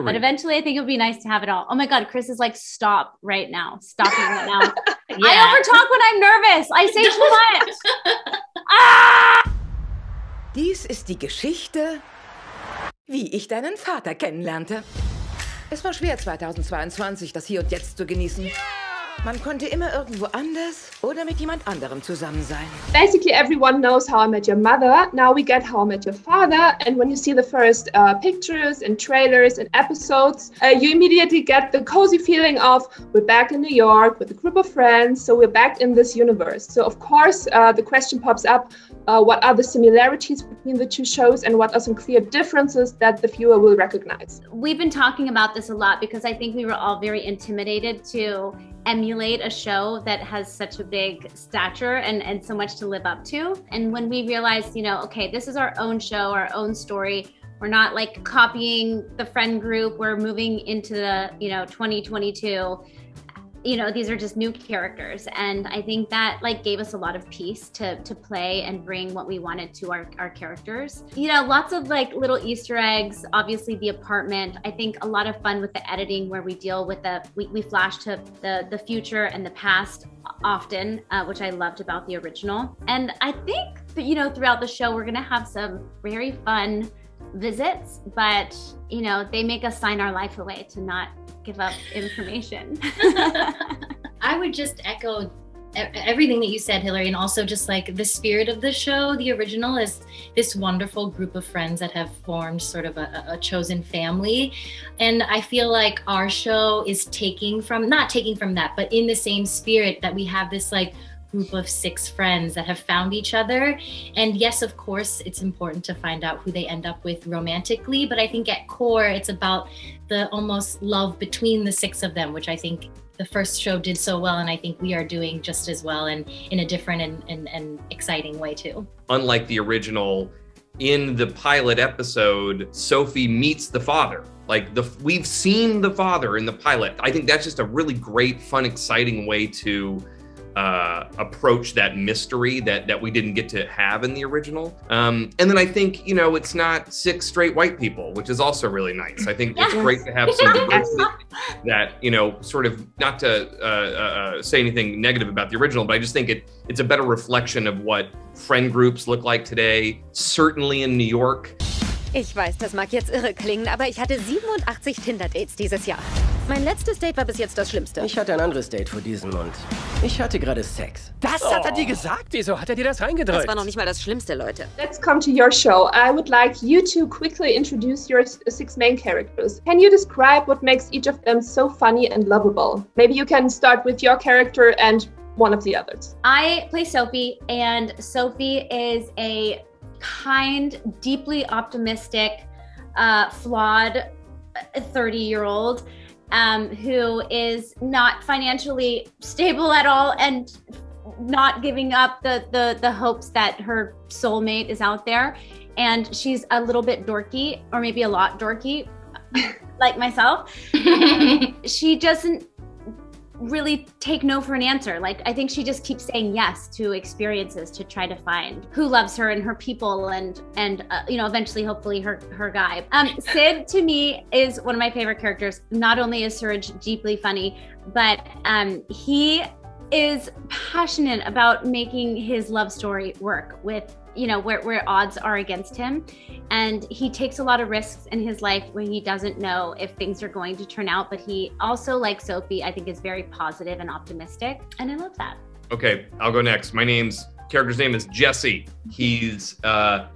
But eventually I think it would be nice to have it all. Oh my God, Chris is like, stop right now. Stopping right now. Yeah. I overtalk when I'm nervous. I say too much. Ah! Dies ist die Geschichte, wie ich deinen Vater kennenlernte. Es war schwer, 2022 das Hier und Jetzt zu genießen. Man konnte immer irgendwo anders oder mit jemand anderem zusammen sein. Basically, everyone knows How I Met Your Mother. Now we get How I Met Your Father. And when you see the first pictures and trailers and episodes, you immediately get the cozy feeling of we're back in New York with a group of friends. So we're back in this universe. So of course, the question pops up, what are the similarities between the two shows and what are some clear differences that the viewer will recognize? We've been talking about this a lot because I think we were all very intimidated to emulate a show that has such a big stature and so much to live up to. And when we realized, okay, this is our own show, our own story. We're not like copying the friend group. We're moving into the, 2022. These are just new characters. And I think that gave us a lot of peace to play and bring what we wanted to our characters. Lots of little Easter eggs, obviously the apartment. I think a lot of fun with the editing where we deal with we flash to the future and the past often, which I loved about the original. And I think that, throughout the show, we're gonna have some very fun visits, but they make us sign our life away to not give up information. I would just echo everything that you said, Hilary, and also just the spirit of the show. The original is this wonderful group of friends that have formed sort of a chosen family. And I feel like our show is not taking from that, but in the same spirit that we have this group of 6 friends that have found each other. And yes, of course, it's important to find out who they end up with romantically, but I think at core, it's about the almost love between the 6 of them, which I think the first show did so well, and I think we are doing just as well and in a different and exciting way too. Unlike the original, in the pilot episode, Sophie meets the father. We've seen the father in the pilot. I think that's just a really great, fun, exciting way to approach that mystery that we didn't get to have in the original. And then I think, it's not 6 straight white people, which is also really nice. I think it's great to have some diversity that, sort of, not to say anything negative about the original, but I just think it's a better reflection of what friend groups look like today, certainly in New York. Ich weiß, das mag jetzt irre klingen, aber ich hatte 87 Tinder-Dates dieses Jahr. Mein letztes Date war bis jetzt das Schlimmste. Ich hatte ein anderes Date vor diesem und ich hatte gerade Sex. Das hat er dir gesagt? Wieso hat er dir das reingedrückt? Das war noch nicht mal das Schlimmste, Leute. Let's come to your show. I would like you to quickly introduce your 6 main characters. Can you describe what makes each of them so funny and lovable? Maybe you can start with your character and one of the others. I play Sophie, and Sophie is a kind, deeply optimistic, flawed 30-year-old who is not financially stable at all and not giving up the hopes that her soulmate is out there. And she's a little bit dorky, or maybe a lot dorky, like myself. She doesn't really take no for an answer. I think she just keeps saying yes to experiences to try to find who loves her and her people and eventually, hopefully, her guy. Sid, to me, is one of my favorite characters. Not only is Surge deeply funny, but he is passionate about making his love story work with, where odds are against him. And he takes a lot of risks in his life where he doesn't know if things are going to turn out, but he also, like Sophie, I think is very positive and optimistic. And I love that. Okay, I'll go next. My character's name is Jesse. He's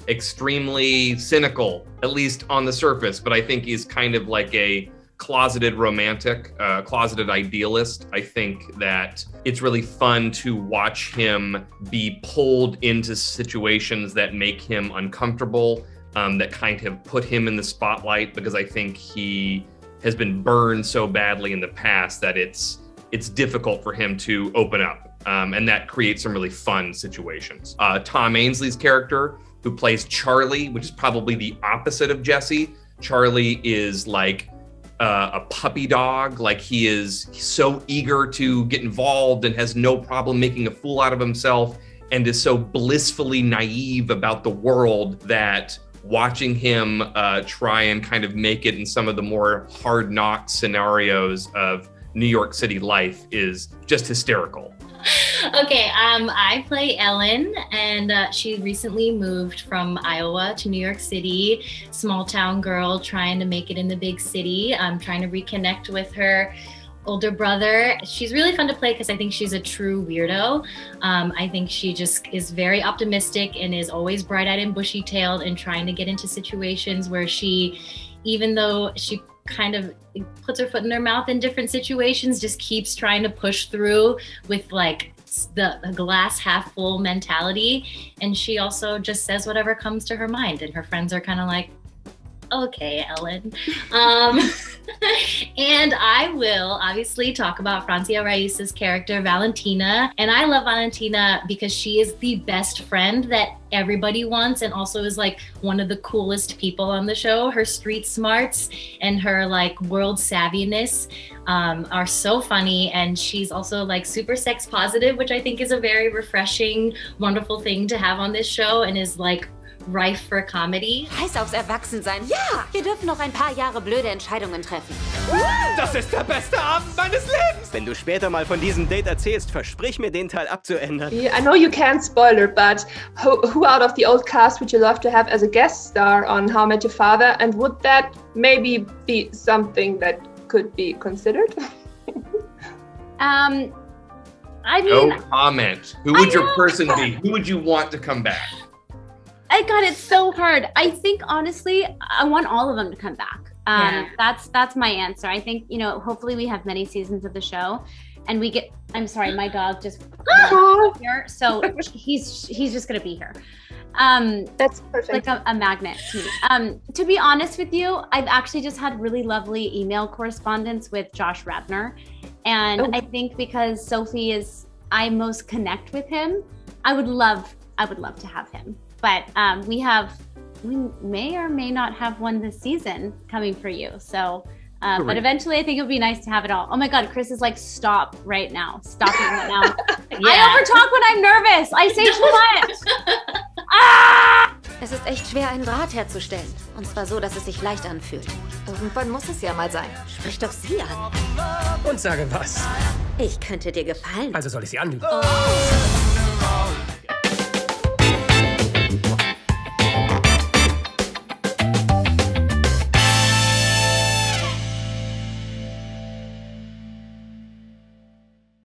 extremely cynical, at least on the surface, but I think he's kind of like a closeted romantic, closeted idealist. I think that it's really fun to watch him be pulled into situations that make him uncomfortable, that kind of put him in the spotlight, because I think he has been burned so badly in the past that it's difficult for him to open up. And that creates some really fun situations. Tom Ainsley's character, who plays Charlie, which is probably the opposite of Jesse. Charlie is like a puppy dog. He is so eager to get involved and has no problem making a fool out of himself, and is so blissfully naive about the world that watching him try and kind of make it in some of the more hard knock scenarios of New York City life is just hysterical. Okay, I play Ellen, and she recently moved from Iowa to New York City. Small town girl trying to make it in the big city. Trying to reconnect with her older brother. She's really fun to play because I think she's a true weirdo. I think she just is very optimistic and is always bright-eyed and bushy-tailed and trying to get into situations where she, even though she kind of puts her foot in her mouth in different situations, just keeps trying to push through with like the glass half full mentality. And she also just says whatever comes to her mind, and her friends are kind of like, okay, Ellen. And I will obviously talk about Francia Raíz's character, Valentina. And I love Valentina because she is the best friend that everybody wants, and also is like one of the coolest people on the show. Her street smarts and her like world savviness are so funny. And she's also like super sex positive, which I think is a very refreshing, wonderful thing to have on this show, and is like rife for comedy. Heiß aufs Erwachsensein. Ja, wir dürfen noch ein paar Jahre blöde Entscheidungen treffen. Das ist der beste Abend meines Lebens! Wenn du später mal von diesem Date erzählst, versprich mir, den Teil abzuändern. Yeah, I know you can't spoiler, but who out of the old cast would you love to have as a guest star on How I Met Your Father? And would that maybe be something that could be considered? I mean, No comment. Who would your person be? Who would you want to come back? God, it's so hard. I think honestly, I want all of them to come back. That's my answer. I think, you know, hopefully we have many seasons of the show, and we get. I'm sorry, my dog just here, so he's just gonna be here. That's perfect. Like a magnet to me. To be honest with you, I've actually just had really lovely email correspondence with Josh Radnor, and I think because Sophie is, I most connect with him, I would love to have him. But we may or may not have one this season coming for you. So, but eventually I think it would be nice to have it all. Oh my God, Chris is like, stop right now. Stopping right now. I overtalk when I'm nervous. I say too much. Es ist echt schwer, einen Draht herzustellen. Und zwar so, dass es sich leicht anfühlt. Irgendwann muss es ja mal sein. Sprich doch sie an. Und sage was. Ich könnte dir gefallen. Also soll ich sie anlügen? Oh.